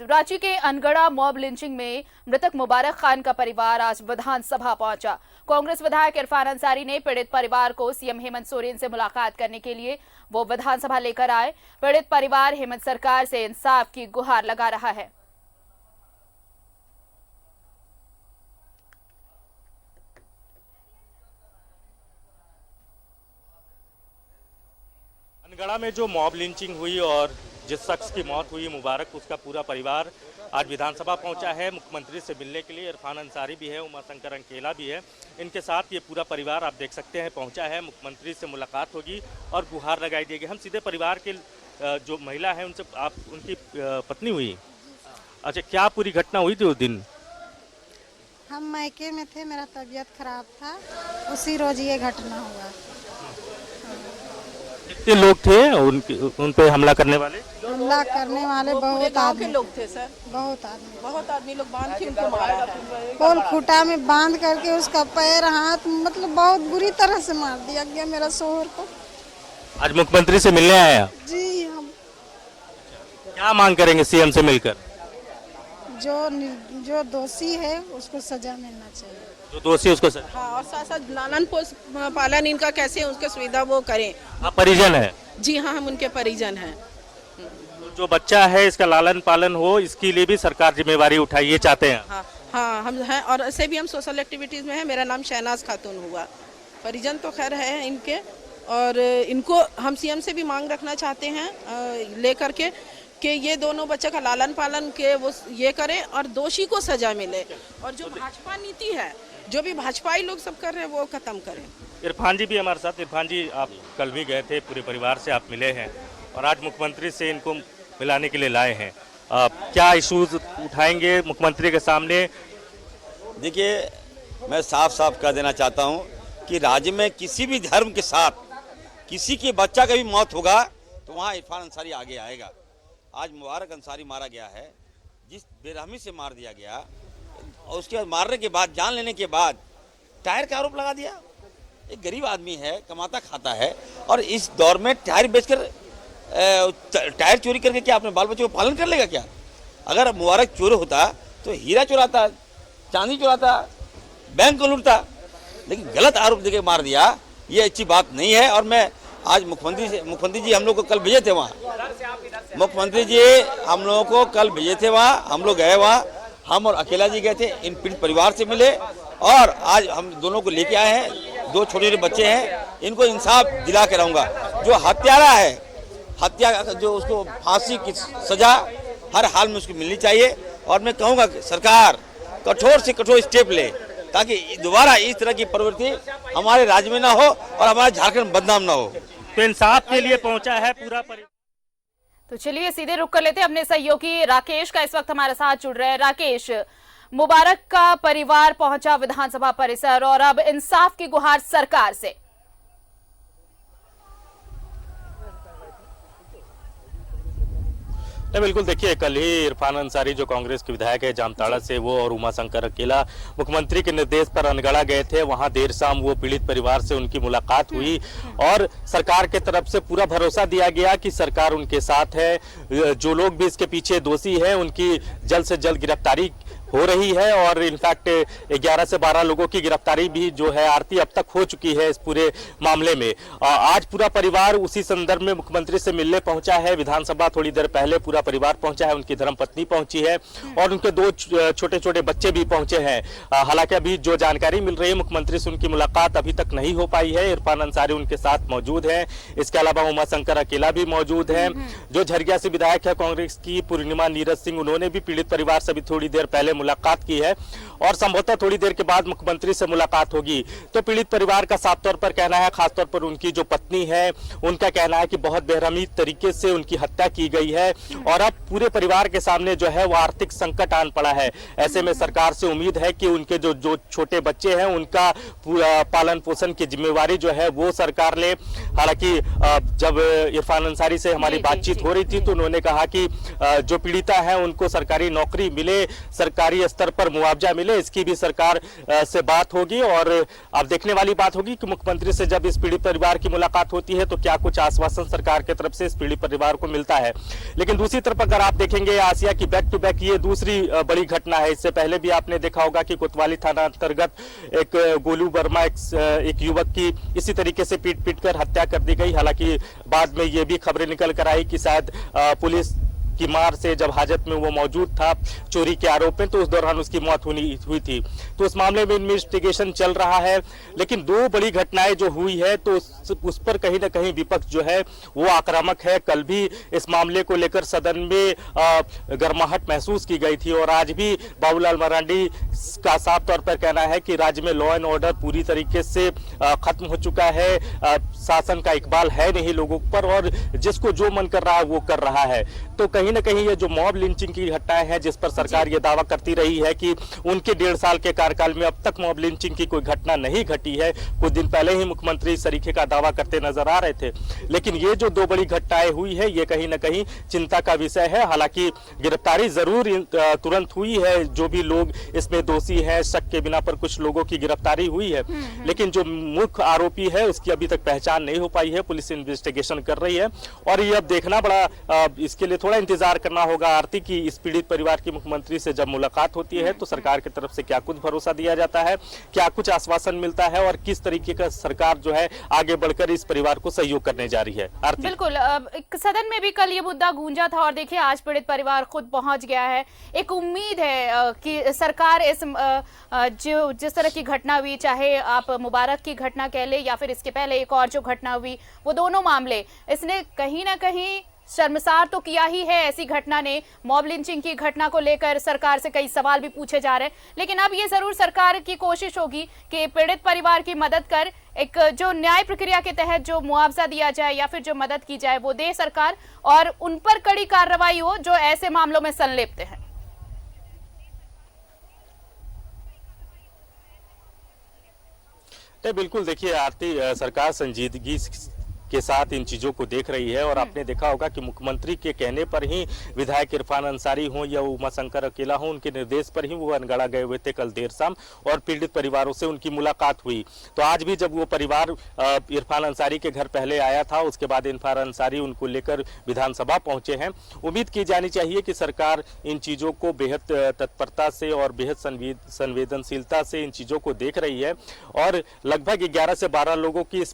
तो रांची के Angara mob lynching में मृतक मुबारक खान का परिवार आज विधानसभा पहुंचा। कांग्रेस विधायक इरफान अंसारी ने पीड़ित परिवार को सीएम हेमंत सोरेन से मुलाकात करने के लिए वो विधानसभा लेकर आए। पीड़ित परिवार हेमंत सरकार से इंसाफ की गुहार लगा रहा है। अनगढ़ा में जो मॉब लिंचिंग हुई और जिस शख्स की मौत हुई मुबारक, उसका पूरा परिवार आज विधानसभा पहुंचा है मुख्यमंत्री से मिलने के लिए। इरफान अंसारी भी है, उमाशंकर अंकेला भी है, इनके साथ ये पूरा परिवार आप देख सकते हैं पहुंचा है। मुख्यमंत्री से मुलाकात होगी और गुहार लगाई देगी। हम सीधे परिवार के जो महिला है उनसे, आप उनकी पत्नी हुई, अच्छा क्या पूरी घटना हुई थी उस दिन? हम मायके में थे, मेरा तबीयत खराब था, उसी रोज ये घटना हुआ। कितने लोग थे उन पे हमला करने वाले? बहुत आदमी लोग थे सर, बहुत आदमी लोग बांध के उनको मारा है। पोल खूटा में बांध करके उसका पैर हाथ मतलब बहुत बुरी तरह से मार दिया गया मेरा शोहर को। आज मुख्यमंत्री से मिलने आए आप? जी, हम क्या मांग करेंगे सीएम से मिलकर? जो दोषी है उसको सजा मिलना चाहिए। जो दोषी उसको सजा। हाँ, और साथ साथ लालन पालन इनका कैसे उसके सुविधा वो करें। आप परिजन है? जी हाँ, हम उनके परिजन हैं। जो बच्चा है इसका लालन पालन हो, इसके लिए भी सरकार जिम्मेवारी उठाए, ये चाहते हैं? हाँ हम हैं, और ऐसे भी हम सोशल एक्टिविटीज़ में हैं। मेरा नाम शहनाज खातून हुआ। परिजन तो खैर है इनके, और इनको हम सीएम से भी मांग रखना चाहते हैं लेकर के कि ये दोनों बच्चे का लालन पालन के वो ये करें और दोषी को सजा मिले। और जो भाजपा नीति है, जो भी भाजपाई लोग सब कर रहे हैं, वो खत्म करें। इरफान जी भी हमारे साथ। इरफान जी, आप कल भी गए थे, पूरे परिवार से आप मिले हैं और आज मुख्यमंत्री से इनको मिलाने के लिए लाए हैं। क्या इश्यूज उठाएंगे मुख्यमंत्री के सामने? देखिए, मैं साफ साफ कह देना चाहता हूं कि राज्य में किसी भी धर्म के साथ किसी के बच्चा का भी मौत होगा तो वहां इरफान अंसारी आगे आएगा। आज मुबारक अंसारी मारा गया है, जिस बेरहमी से मार दिया गया, और उसके बाद मारने के बाद, जान लेने के बाद टायर का आरोप लगा दिया। एक गरीब आदमी है, कमाता खाता है, और इस दौर में टायर बेचकर टायर चोरी करके क्या अपने बाल बच्चों को पालन कर लेगा क्या? अगर मुबारक चोर होता तो हीरा चुराता, चांदी चुराता, बैंक को लूटता, लेकिन गलत आरोप देके मार दिया, ये अच्छी बात नहीं है। और मैं आज मुख्यमंत्री जी हम लोग को कल भेजे थे वहाँ, मुख्यमंत्री जी हम लोगों को कल भेजे थे वहाँ, हम लोग गए वहाँ, हम और अकेला जी गए थे, इन पीड़ित परिवार से मिले, और आज हम दोनों को लेके आए हैं। 2 छोटे बच्चे हैं, इनको इंसाफ दिला के रहूँगा। जो हत्यारा है, हत्या जो उसको फांसी की सजा हर हाल में उसको मिलनी चाहिए। और मैं कहूँगा कि सरकार कठोर से कठोर स्टेप ले, ताकि दोबारा इस तरह की प्रवृत्ति हमारे राज्य में ना हो और हमारा झारखंड बदनाम ना हो। तो इंसाफ के लिए पहुंचा है पूरा परिवार। तो चलिए सीधे रुक कर लेते हैं अपने सहयोगी राकेश का इस वक्त हमारे साथ जुड़ रहे हैं। राकेश, मुबारक का परिवार पहुंचा विधानसभा परिसर और अब इंसाफ की गुहार सरकार से। बिल्कुल, देखिए कल ही इरफान अंसारी जो कांग्रेस के विधायक है जामताड़ा से, वो और उमाशंकर अकेला मुख्यमंत्री के निर्देश पर अनगढ़ा गए थे। वहां देर शाम वो पीड़ित परिवार से उनकी मुलाकात हुई और सरकार के तरफ से पूरा भरोसा दिया गया कि सरकार उनके साथ है। जो लोग भी इसके पीछे दोषी हैं उनकी जल्द से जल्द गिरफ्तारी हो रही है, और इनफैक्ट 11 से 12 लोगों की गिरफ्तारी भी जो है आरती अब तक हो चुकी है इस पूरे मामले में। आज पूरा परिवार उसी संदर्भ में मुख्यमंत्री से मिलने पहुंचा है। विधानसभा थोड़ी देर पहले पूरा परिवार पहुंचा है, उनकी धर्मपत्नी पहुंची है और उनके 2 छोटे छोटे बच्चे भी पहुंचे हैं। हालांकि अभी जो जानकारी मिल रही है, मुख्यमंत्री से उनकी मुलाकात अभी तक नहीं हो पाई है। इरफान अंसारी उनके साथ मौजूद है, इसके अलावा उमाशंकर अकेला भी मौजूद है। जो झरिया से विधायक है कांग्रेस की पूर्णिमा नीरज सिंह, उन्होंने भी पीड़ित परिवार से भी थोड़ी देर पहले मुलाकात की है और संभवतः थोड़ी देर के बाद मुख्यमंत्री से मुलाकात होगी। तो पीड़ित परिवार का साफ तौर पर कहना है, खासतौर पर उनकी जो पत्नी है उनका कहना है कि बहुत बेरहमी तरीके से उनकी हत्या की गई है और अब पूरे परिवार के सामने जो है वो आर्थिक संकट आन पड़ा है। ऐसे में सरकार से उम्मीद है कि उनके जो छोटे बच्चे हैं उनका पालन पोषण की जिम्मेवारी जो है वो सरकार ले। हालांकि जब इरफान अंसारी से हमारी बातचीत हो रही थी तो उन्होंने कहा कि जो पीड़िता है उनको सरकारी नौकरी मिले, सरकार सरकारी स्तर पर मुआवजा मिले, इसकी भी सरकार से बात होगी। और अब देखने वाली बात होगी कि मुख्यमंत्री से जब इस पीड़ित परिवार की मुलाकात होती है तो क्या कुछ आश्वासन सरकार की तरफ से इस पीड़ित परिवार को मिलता है। लेकिन दूसरी तरफ अगर आप देखेंगे आसिया की बैक टू बैक ये दूसरी बड़ी घटना है। इससे पहले भी आपने देखा होगा कि कोतवाली थाना अंतर्गत एक गोलू वर्मा एक युवक की इसी तरीके से पीट कर हत्या कर दी गई। हालांकि बाद में ये भी खबरें निकल कर आई कि शायद पुलिस की मार से जब हाजत में वो मौजूद था चोरी के आरोप में, तो उस दौरान उसकी मौत हुई थी। तो उस मामले में इन्वेस्टिगेशन चल रहा है। लेकिन दो बड़ी घटनाएं जो हुई है तो उस पर कहीं ना कहीं विपक्ष जो है वो आक्रामक है। कल भी इस मामले को लेकर सदन में गर्माहट महसूस की गई थी और आज भी बाबूलाल मरांडी का साफ तौर पर कहना है कि राज्य में लॉ एंड ऑर्डर पूरी तरीके से खत्म हो चुका है। शासन का इकबाल है नहीं लोगों पर और जिसको जो मन कर रहा है वो कर रहा है। तो कहीं ना कहीं ये जो मॉब लिंचिंग की घटनाएं हैं जिस पर सरकार ये दावा करती रही है कि उनके 1.5 साल के कार्यकाल में अब तक मॉब लिंचिंग की कोई घटना नहीं घटी है। कुछ दिन पहले ही मुख्यमंत्री इस तरीके का दावा करते नजर आ रहे थे। लेकिन ये जो दो बड़ी घटनाएं हुई है ये कहीं ना कहीं चिंता का विषय है। हालांकि गिरफ्तारी जरूर तुरंत हुई है, जो भी लोग इसमें दोषी है शक के बिना पर कुछ लोगों की गिरफ्तारी हुई है। लेकिन जो मुख्य आरोपी है उसकी अभी तक पहचान नहीं हो पाई है। पुलिस इन्वेस्टिगेशन कर रही है और ये अब देखना बड़ा इसके लिए थोड़ा इंतजार करना होगा आरती की इस पीड़ित परिवार की मुख्यमंत्री से जब मुलाकात होती है तो सरकार की तरफ से क्या कुछ भरोसा दिया जाता है, क्या कुछ आश्वासन मिलता है और किस तरीके का सरकार जो है आगे बढ़कर इस परिवार को सहयोग करने जा रही है। आरती बिल्कुल, सदन में भी कल ये मुद्दा गूंजा था और देखिए आज पीड़ित परिवार खुद पहुंच गया है। एक उम्मीद है कि सरकार इस जो जिस तरह की घटना हुई, चाहे आप मुबारक की घटना कह ले या फिर इसके पहले एक और जो घटना हुई, वो दोनों मामले इसने कहीं ना कहीं शर्मसार तो किया ही है। ऐसी घटना ने, मॉब लिंचिंग की घटना को लेकर सरकार से कई सवाल भी पूछे जा रहे हैं। लेकिन अब ये जरूर सरकार की कोशिश होगी कि पीड़ित परिवार की मदद कर एक जो न्याय प्रक्रिया के तहत जो मुआवजा दिया जाए या फिर जो मदद की जाए वो दे सरकार और उन पर कड़ी कार्रवाई हो जो ऐसे मामलों में संलिप्त हैं। बिल्कुल, देखिए आरती, सरकार संजीदगी के साथ इन चीजों को देख रही है और आपने देखा होगा कि मुख्यमंत्री के कहने पर ही विधायक इरफान अंसारी हो या उमाशंकर अकेला हो, उनके निर्देश पर ही वो अनगढ़ा गए हुए थे कल देर शाम और पीड़ित परिवारों से उनकी मुलाकात हुई। तो आज भी जब वो परिवार इरफान अंसारी के घर पहले आया था, उसके बाद इरफान अंसारी उनको लेकर विधानसभा पहुंचे हैं। उम्मीद की जानी चाहिए कि सरकार इन चीजों को बेहद तत्परता से और बेहद संवेदनशीलता से इन चीजों को देख रही है और लगभग 11 से 12 लोगों की इस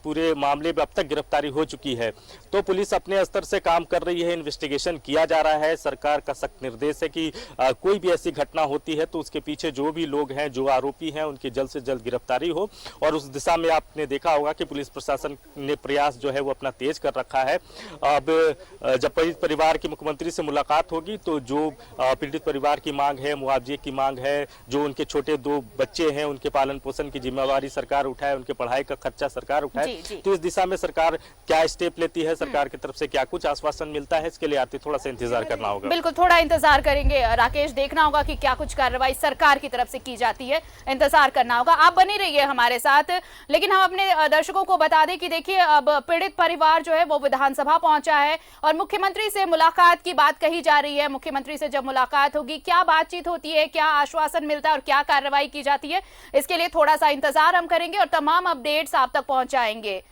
पूरे मामले में अब तक गिरफ्तारी हो चुकी है। तो पुलिस अपने स्तर से काम कर रही है, इन्वेस्टिगेशन किया जा रहा है। सरकार का सख्त निर्देश है कि कोई भी ऐसी घटना होती है तो उसके पीछे जो भी लोग हैं, जो आरोपी हैं, उनकी जल्द से जल्द गिरफ्तारी हो। और उस दिशा में आपने देखा होगा कि पुलिस प्रशासन ने प्रयास जो है वो अपना तेज कर रखा है। अब जब पीड़ित परिवार की मुख्यमंत्री से मुलाकात होगी तो जो पीड़ित परिवार की मांग है, मुआवजे की मांग है, जो उनके छोटे 2 बच्चे हैं उनके पालन पोषण की जिम्मेवारी सरकार उठाए, उनके पढ़ाई का खर्चा सरकार उठाए, तो इस दिशा में सरकार क्या स्टेप लेती है, सरकार की तरफ से क्या कुछ आश्वासन मिलता है, इसके लिए आती थोड़ा सा इंतजार करना होगा। बिल्कुल, थोड़ा इंतजार करेंगे राकेश, देखना होगा कि क्या कुछ कार्रवाई सरकार की तरफ से की जाती है, इंतजार करना होगा। आप बने रहिए हमारे साथ। लेकिन हम अपने दर्शकों को बता दें कि देखिए अब पीड़ित परिवार जो है वो विधानसभा पहुंचा है और मुख्यमंत्री से मुलाकात की बात कही जा रही है। मुख्यमंत्री से जब मुलाकात होगी क्या बातचीत होती है, क्या आश्वासन मिलता है और क्या कार्रवाई की जाती है, इसके लिए थोड़ा सा इंतजार हम करेंगे और तमाम अपडेट्स आप तक पहुंचाएंगे।